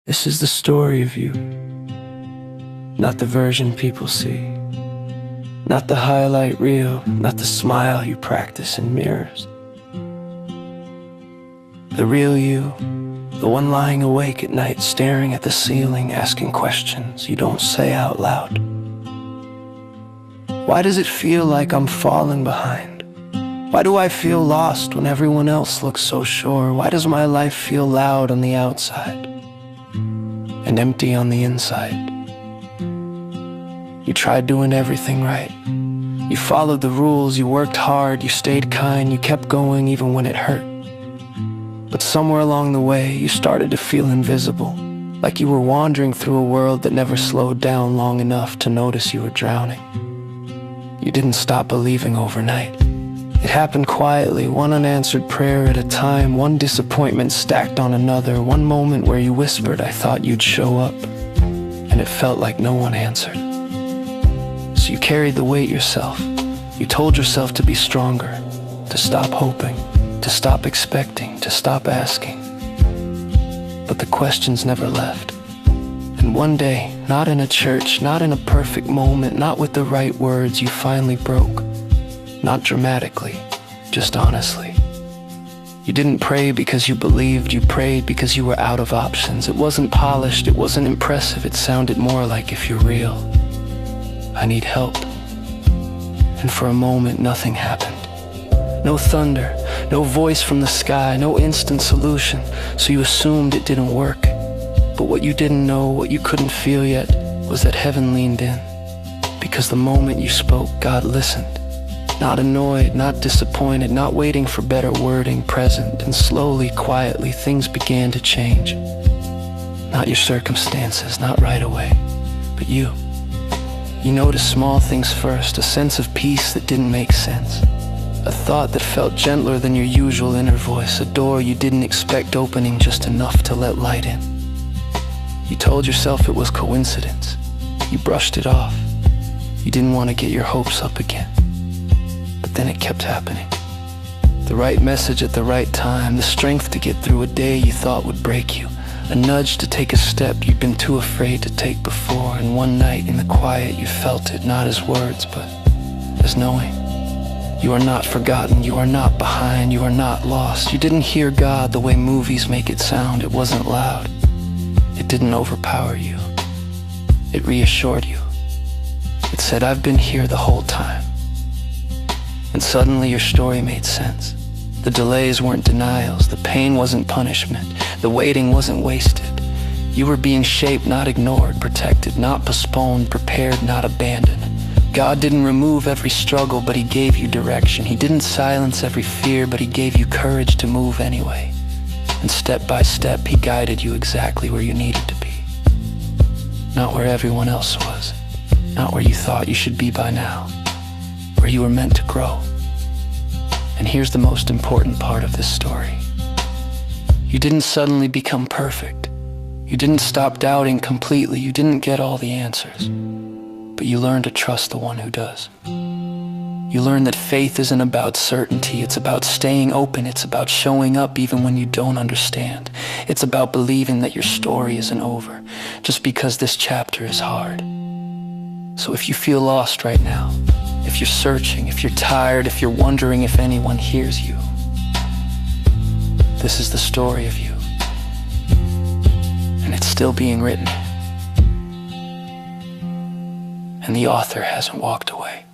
This is the story of you, not the version people see, not the highlight reel, not the smile you practice in mirrors. The real you, the one lying awake at night, staring at the ceiling, asking questions you don't say out loud. Why does it feel like I'm falling behind? Why do I feel lost when everyone else looks so sure? Why does my life feel loud on the outside and empty on the inside? You tried doing everything right. You followed the rules, you worked hard, you stayed kind, you kept going even when it hurt. But somewhere along the way, you started to feel invisible, like you were wandering through a world that never slowed down long enough to notice you were drowning. You didn't stop believing overnight. It happened quietly, one unanswered prayer at a time, one disappointment stacked on another, one moment where you whispered, "I thought you'd show up," and it felt like no one answered. So you carried the weight yourself. You told yourself to be stronger, to stop hoping, to stop expecting, to stop asking. But the questions never left. And one day, not in a church, not in a perfect moment, not with the right words, you finally broke. Not dramatically, just honestly. You didn't pray because you believed, you prayed because you were out of options. It wasn't polished, it wasn't impressive, it sounded more like, "If you're real, I need help." And for a moment, nothing happened. No thunder, no voice from the sky, no instant solution, so you assumed it didn't work. But what you didn't know, what you couldn't feel yet, was that heaven leaned in. Because the moment you spoke, God listened. Not annoyed, not disappointed, not waiting for better wording, present. And slowly, quietly, things began to change. Not your circumstances, not right away, but you. You noticed small things first, a sense of peace that didn't make sense. A thought that felt gentler than your usual inner voice, a door you didn't expect opening just enough to let light in. You told yourself it was coincidence. You brushed it off. You didn't want to get your hopes up again. But then it kept happening. The right message at the right time, the strength to get through a day you thought would break you, a nudge to take a step you'd been too afraid to take before, and one night in the quiet you felt it, not as words, but as knowing. You are not forgotten, you are not behind, you are not lost. You didn't hear God the way movies make it sound. It wasn't loud. It didn't overpower you. It reassured you. It said, "I've been here the whole time." And suddenly your story made sense. The delays weren't denials, the pain wasn't punishment, the waiting wasn't wasted. You were being shaped, not ignored, protected, not postponed, prepared, not abandoned. God didn't remove every struggle, but He gave you direction. He didn't silence every fear, but He gave you courage to move anyway. And step by step, He guided you exactly where you needed to be. Not where everyone else was, not where you thought you should be by now, where you were meant to grow. And here's the most important part of this story. You didn't suddenly become perfect. You didn't stop doubting completely. You didn't get all the answers. But you learned to trust the one who does. You learned that faith isn't about certainty. It's about staying open. It's about showing up even when you don't understand. It's about believing that your story isn't over just because this chapter is hard. So if you feel lost right now, if you're searching, if you're tired, if you're wondering if anyone hears you, this is the story of you. And it's still being written. And the author hasn't walked away.